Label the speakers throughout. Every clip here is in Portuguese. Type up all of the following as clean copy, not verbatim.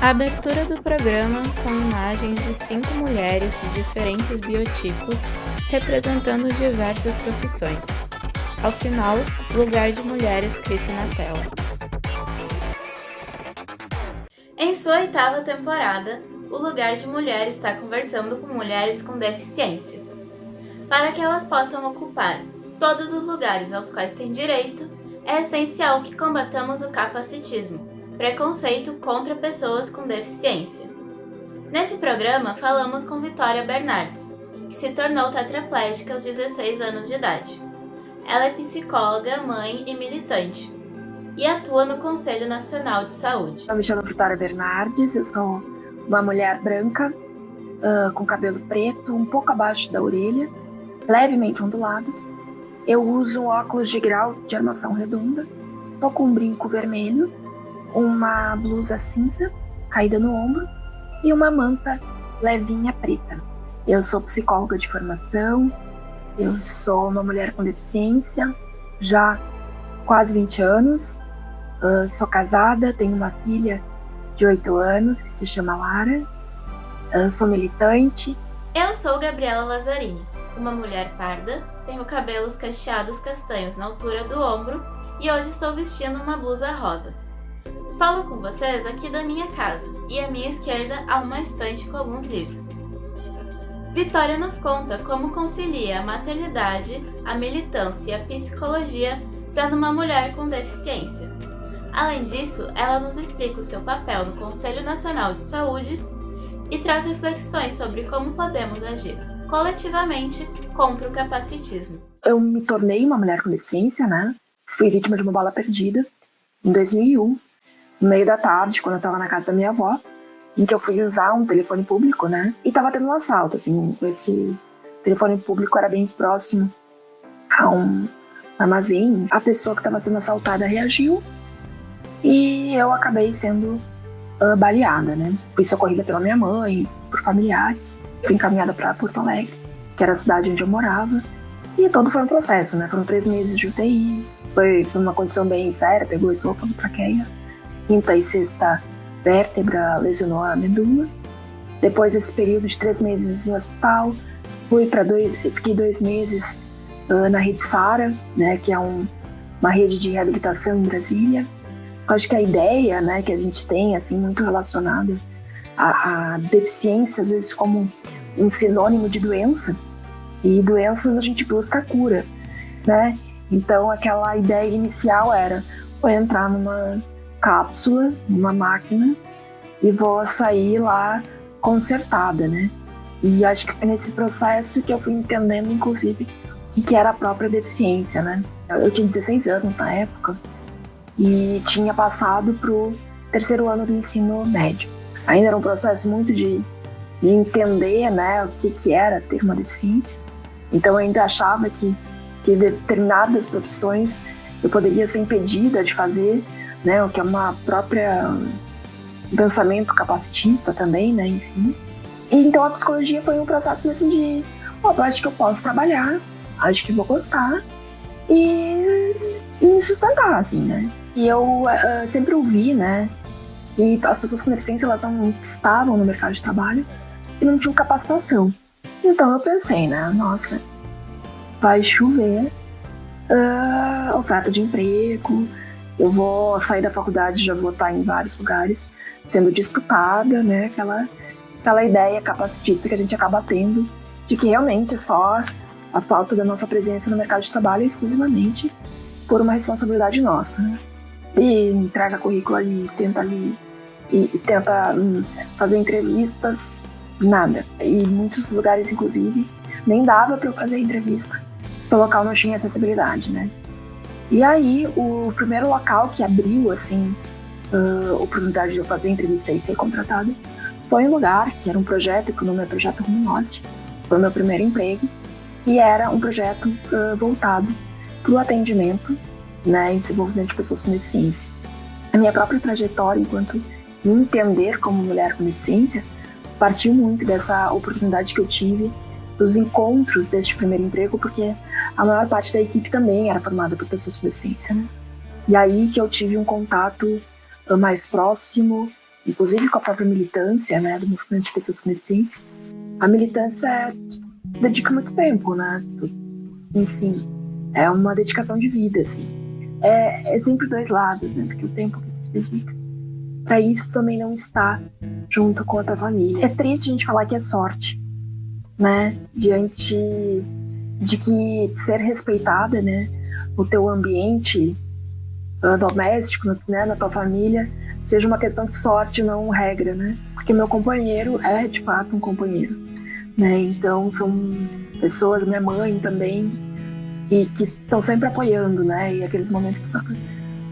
Speaker 1: A abertura do programa com imagens de 5 mulheres de diferentes biotipos representando diversas profissões. Ao final, lugar de mulher escrito na tela. Em sua 8ª temporada, o Lugar de Mulher está conversando com mulheres com deficiência, para que elas possam ocupar todos os lugares aos quais têm direito. É essencial que combatamos o capacitismo, preconceito contra pessoas com deficiência. Nesse programa, falamos com Vitória Bernardes, que se tornou tetraplégica aos 16 anos de idade. Ela é psicóloga, mãe e militante, e atua no Conselho Nacional de Saúde.
Speaker 2: Eu me chamo Vitória Bernardes, eu sou uma mulher branca, com cabelo preto, um pouco abaixo da orelha, levemente ondulados. Eu uso óculos de grau de armação redonda, tô com um brinco vermelho, uma blusa cinza caída no ombro e uma manta levinha preta. Eu sou psicóloga de formação, eu sou uma mulher com deficiência, já quase 20 anos, sou casada, tenho uma filha de 8 anos que se chama Lara, sou militante.
Speaker 1: Eu sou Gabriela Lazzarini, uma mulher parda, tenho cabelos cacheados castanhos na altura do ombro e hoje estou vestindo uma blusa rosa. Falo com vocês aqui da minha casa e à minha esquerda há uma estante com alguns livros. Vitória nos conta como concilia a maternidade, a militância e a psicologia sendo uma mulher com deficiência. Além disso, ela nos explica o seu papel no Conselho Nacional de Saúde e traz reflexões sobre como podemos agir coletivamente contra o capacitismo.
Speaker 2: Eu me tornei uma mulher com deficiência, né? Fui vítima de uma bala perdida em 2001, no meio da tarde, quando eu estava na casa da minha avó, em que eu fui usar um telefone público, né? E estava tendo um assalto, assim, esse telefone público era bem próximo a um armazém. A pessoa que estava sendo assaltada reagiu e eu acabei sendo baleada, né? Fui socorrida pela minha mãe, por familiares, fui encaminhada para Porto Alegre, que era a cidade onde eu morava, e todo foi um processo, né? Foram 3 meses de UTI, foi uma condição bem séria, pegou esôfago, traqueia, 5ª e 6ª vértebra, lesionou a medula. Depois desse período de 3 meses em hospital, fiquei 2 meses na Rede Sara, né, que é uma rede de reabilitação em Brasília. Eu acho que a ideia, né, que a gente tem, assim, muito relacionada à deficiência, às vezes como um sinônimo de doença, e doenças a gente busca a cura, né? Então aquela ideia inicial era, vou entrar numa cápsula, numa máquina, e vou sair lá consertada, né? E acho que foi nesse processo que eu fui entendendo, inclusive, o que era a própria deficiência, né? Eu tinha 16 anos na época e tinha passado pro 3º ano do ensino médio. Ainda era um processo muito de entender, né, o que era ter uma deficiência. Então eu ainda achava que determinadas profissões eu poderia ser impedida de fazer, né, o que é uma própria pensamento capacitista também, né, enfim. E então a psicologia foi um processo mesmo de, eu acho que eu posso trabalhar, acho que vou gostar e me sustentar, assim, né. E eu sempre ouvi, né, que as pessoas com deficiência, elas não estavam no mercado de trabalho e não tinham capacitação. Então eu pensei, né, nossa, vai chover oferta de emprego, eu vou sair da faculdade, já vou estar em vários lugares sendo disputada, né, aquela ideia capacitista que a gente acaba tendo de que realmente só a falta da nossa presença no mercado de trabalho é exclusivamente por uma responsabilidade nossa, né? E entrega currículo ali, tenta fazer entrevistas, nada. E em muitos lugares, inclusive, nem dava para eu fazer entrevista, o local não tinha acessibilidade, né? E aí, o primeiro local que abriu, assim, a oportunidade de eu fazer entrevista e ser contratada foi um lugar que era um projeto, que o nome é Projeto Rumo Norte, foi o meu primeiro emprego, e era um projeto voltado para o atendimento, né, em desenvolvimento de pessoas com deficiência. A minha própria trajetória enquanto me entender como mulher com deficiência partiu muito dessa oportunidade que eu tive dos encontros deste primeiro emprego, porque a maior parte da equipe também era formada por pessoas com deficiência, né? E aí que eu tive um contato mais próximo inclusive com a própria militância, né, do movimento de pessoas com deficiência. A militância dedica muito tempo, né? Enfim, é uma dedicação de vida, assim. É sempre dois lados, né? Porque o tempo que a gente dedica para isso também não está junto com a tua família. É triste a gente falar que é sorte, né? Diante de que ser respeitada, né? O teu ambiente doméstico, né? Na tua família, seja uma questão de sorte, não regra, né? Porque meu companheiro é, de fato, um companheiro, né? Então, são pessoas, minha mãe também, que estão sempre apoiando, né? E aqueles momentos que tu fala,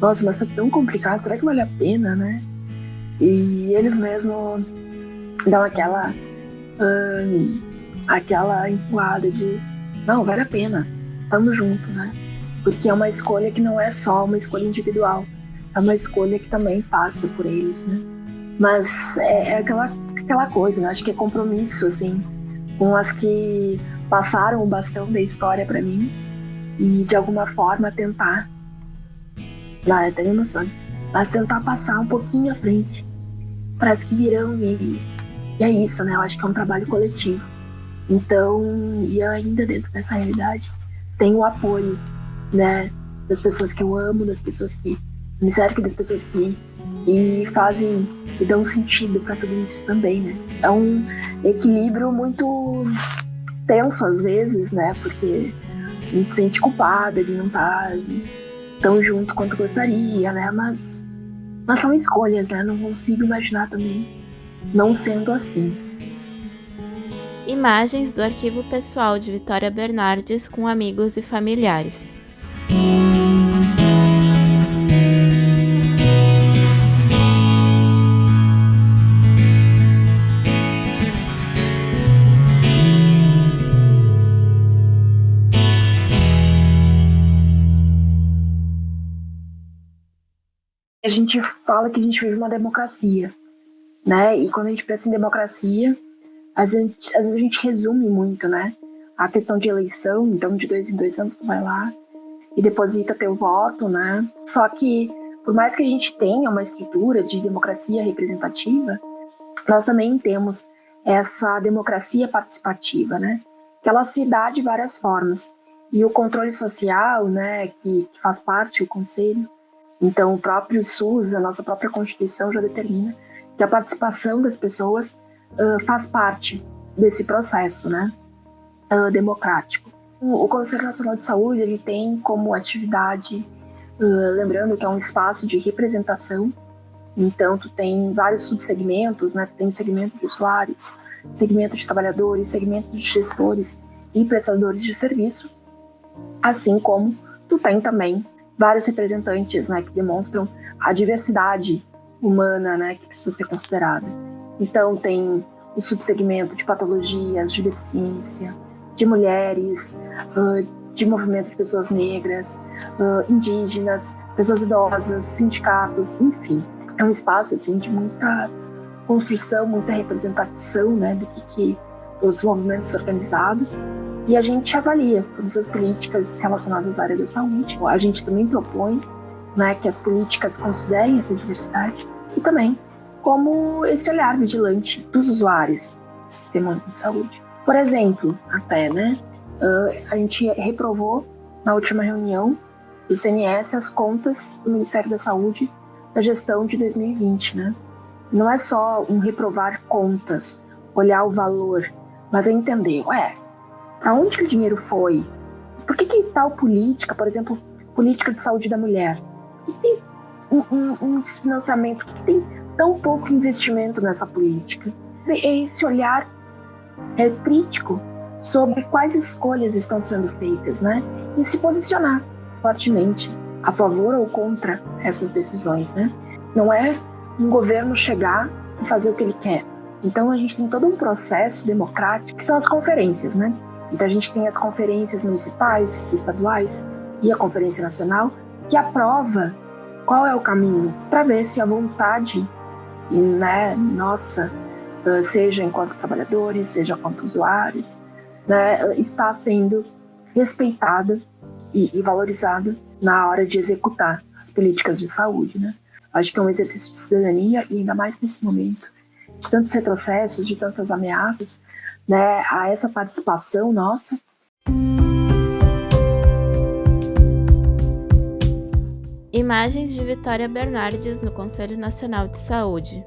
Speaker 2: nossa, mas tá tão complicado, será que vale a pena, né? E eles mesmos dão aquela empurrada de, não, vale a pena, tamo junto, né? Porque é uma escolha que não é só uma escolha individual, é uma escolha que também passa por eles, né? Mas é aquela coisa, né? Acho que é compromisso, assim, com as que passaram o bastão da história para mim e, de alguma forma, tentar, lá, até me emociono, mas tentar passar um pouquinho à frente para as que virão e é isso, né? Eu acho que é um trabalho coletivo. Então, e eu ainda dentro dessa realidade, tenho o apoio, né, das pessoas que eu amo, das pessoas que me cercam, das pessoas que fazem e dão sentido para tudo isso também, né? É um equilíbrio muito tenso às vezes, né? Porque a gente se sente culpada de não estar tão junto quanto gostaria, né? Mas são escolhas, né? Não consigo imaginar também não sendo assim.
Speaker 1: Imagens do arquivo pessoal de Vitória Bernardes com amigos e familiares.
Speaker 2: A gente fala que a gente vive uma democracia, né? E quando a gente pensa em democracia, às vezes a gente resume muito, né? A questão de eleição, então de 2 em 2 anos tu vai lá e deposita teu voto, né? Só que, por mais que a gente tenha uma estrutura de democracia representativa, nós também temos essa democracia participativa, né? Que ela se dá de várias formas. E o controle social, né, que faz parte, o conselho, então o próprio SUS, a nossa própria Constituição já determina que a participação das pessoas faz parte desse processo, né, democrático. O Conselho Nacional de Saúde, ele tem como atividade, lembrando que é um espaço de representação, então tu tem vários subsegmentos, né, tu tem o segmento de usuários, segmento de trabalhadores, segmento de gestores e prestadores de serviço, assim como tu tem também vários representantes, né, que demonstram a diversidade humana, né, que precisa ser considerada. Então tem o subsegmento de patologias, de deficiência, de mulheres, de movimento de pessoas negras, indígenas, pessoas idosas, sindicatos, enfim. É um espaço assim, de muita construção, muita representação, né, do que os movimentos organizados. E a gente avalia todas as políticas relacionadas à área da saúde. A gente também propõe, né, que as políticas considerem essa diversidade e também como esse olhar vigilante dos usuários do sistema único de saúde. Por exemplo, até, né, a gente reprovou na última reunião do CNS as contas do Ministério da Saúde da gestão de 2020, né? Não é só um reprovar contas, olhar o valor, mas é entender, para onde que o dinheiro foi? Por que tal política, por exemplo, política de saúde da mulher, por que tem um desfinanciamento, por que tem tão pouco investimento nessa política? É esse olhar crítico sobre quais escolhas estão sendo feitas, né? E se posicionar fortemente a favor ou contra essas decisões, né? Não é um governo chegar e fazer o que ele quer. Então a gente tem todo um processo democrático que são as conferências, né? Então a gente tem as conferências municipais, estaduais e a Conferência Nacional que aprova qual é o caminho para ver se a vontade, né, nossa, seja enquanto trabalhadores, seja enquanto usuários, né, está sendo respeitada e valorizada na hora de executar as políticas de saúde, né? Acho que é um exercício de cidadania, e ainda mais nesse momento de tantos retrocessos, de tantas ameaças, né, a essa participação nossa.
Speaker 1: Imagens de Vitória Bernardes no Conselho Nacional de Saúde.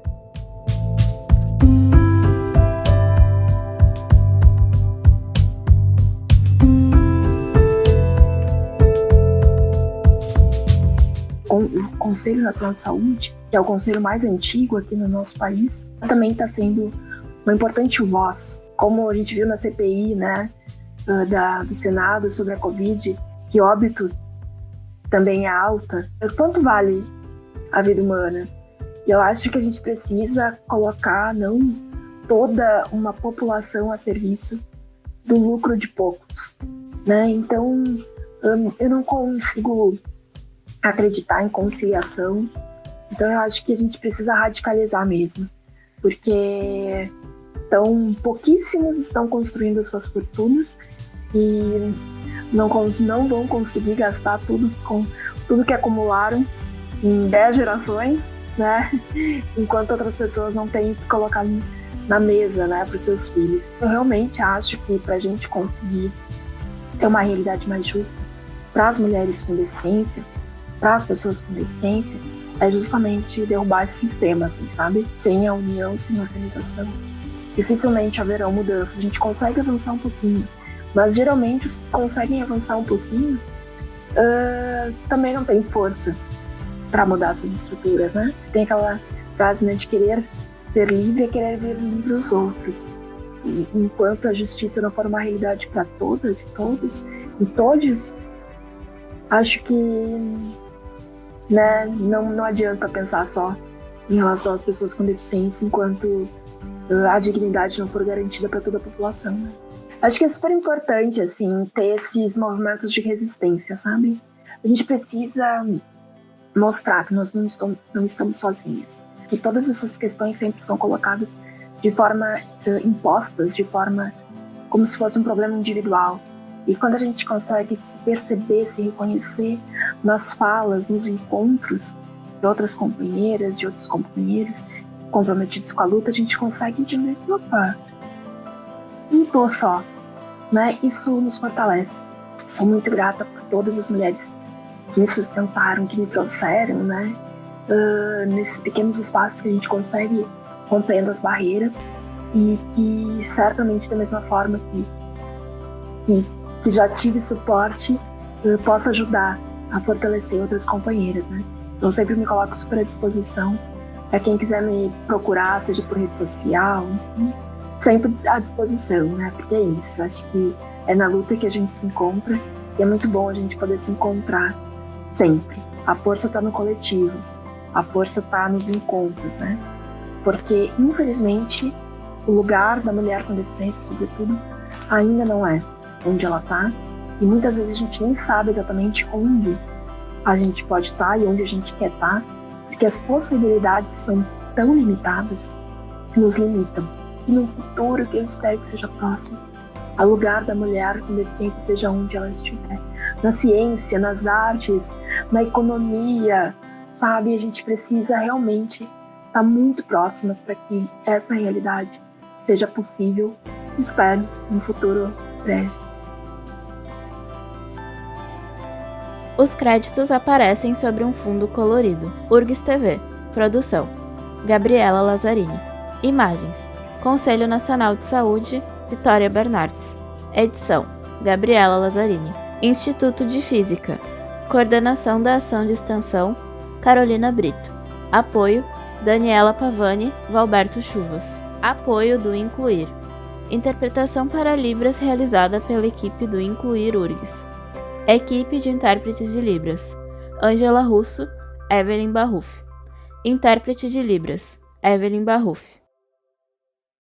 Speaker 2: O Conselho Nacional de Saúde, que é o conselho mais antigo aqui no nosso país, também está sendo uma importante voz. Como a gente viu na CPI, né, do Senado sobre a Covid, que óbito também é alta. Quanto vale a vida humana? Eu acho que a gente precisa colocar não toda uma população a serviço do lucro de poucos, né? Então, eu não consigo acreditar em conciliação. Então eu acho que a gente precisa radicalizar mesmo, porque pouquíssimos estão construindo suas fortunas e não vão conseguir gastar tudo que acumularam em 10 gerações, né? Enquanto outras pessoas não têm que colocar na mesa, né, para os seus filhos. Eu realmente acho que para a gente conseguir ter uma realidade mais justa para as mulheres com deficiência, para as pessoas com deficiência, é justamente derrubar esse sistema, assim, sabe? Sem a união, sem a organização, dificilmente haverão mudanças. A gente consegue avançar um pouquinho, mas geralmente os que conseguem avançar um pouquinho também não têm força para mudar suas estruturas, né? Tem aquela frase, né, de querer ser livre é querer ver livre os outros. E enquanto a justiça não for uma realidade para todas e todos, e todos, acho que, né, não adianta pensar só em relação às pessoas com deficiência enquanto a dignidade não for garantida para toda a população, né? Acho que é super importante, assim, ter esses movimentos de resistência, sabe? A gente precisa mostrar que nós não estamos sozinhos, que todas essas questões sempre são colocadas de forma impostas, de forma como se fosse um problema individual. E quando a gente consegue se perceber, se reconhecer nas falas, nos encontros de outras companheiras, de outros companheiros comprometidos com a luta, a gente consegue entender que, opa, não tô só, né? Isso nos fortalece. Sou muito grata por todas as mulheres que me sustentaram, que me trouxeram, né? Nesses pequenos espaços que a gente consegue rompendo as barreiras e que certamente da mesma forma que já tive suporte, possa ajudar a fortalecer outras companheiras, né? Então sempre me coloco super à disposição para quem quiser me procurar, seja por rede social, enfim, sempre à disposição, né? Porque é isso, acho que é na luta que a gente se encontra e é muito bom a gente poder se encontrar sempre. A força está no coletivo, a força está nos encontros, né? Porque, infelizmente, o lugar da mulher com deficiência, sobretudo, ainda não é onde ela está, e muitas vezes a gente nem sabe exatamente onde a gente pode estar e onde a gente quer estar, porque as possibilidades são tão limitadas que nos limitam. E no futuro, que eu espero que seja próximo, o lugar da mulher com deficiência seja onde ela estiver. Na ciência, nas artes, na economia, sabe? A gente precisa realmente estar muito próximas para que essa realidade seja possível, espero, no futuro breve.
Speaker 1: Os créditos aparecem sobre um fundo colorido. URGS TV. Produção: Gabriela Lazzarini. Imagens: Conselho Nacional de Saúde, Vitória Bernardes. Edição: Gabriela Lazzarini. Instituto de Física. Coordenação da Ação de Extensão: Carolina Brito. Apoio: Daniela Pavani, Valberto Chuvas. Apoio do Incluir. Interpretação para Libras realizada pela equipe do Incluir URGS. Equipe de intérpretes de Libras: Ângela Russo, Evelyn Barruf. Intérprete de Libras: Evelyn Barruf.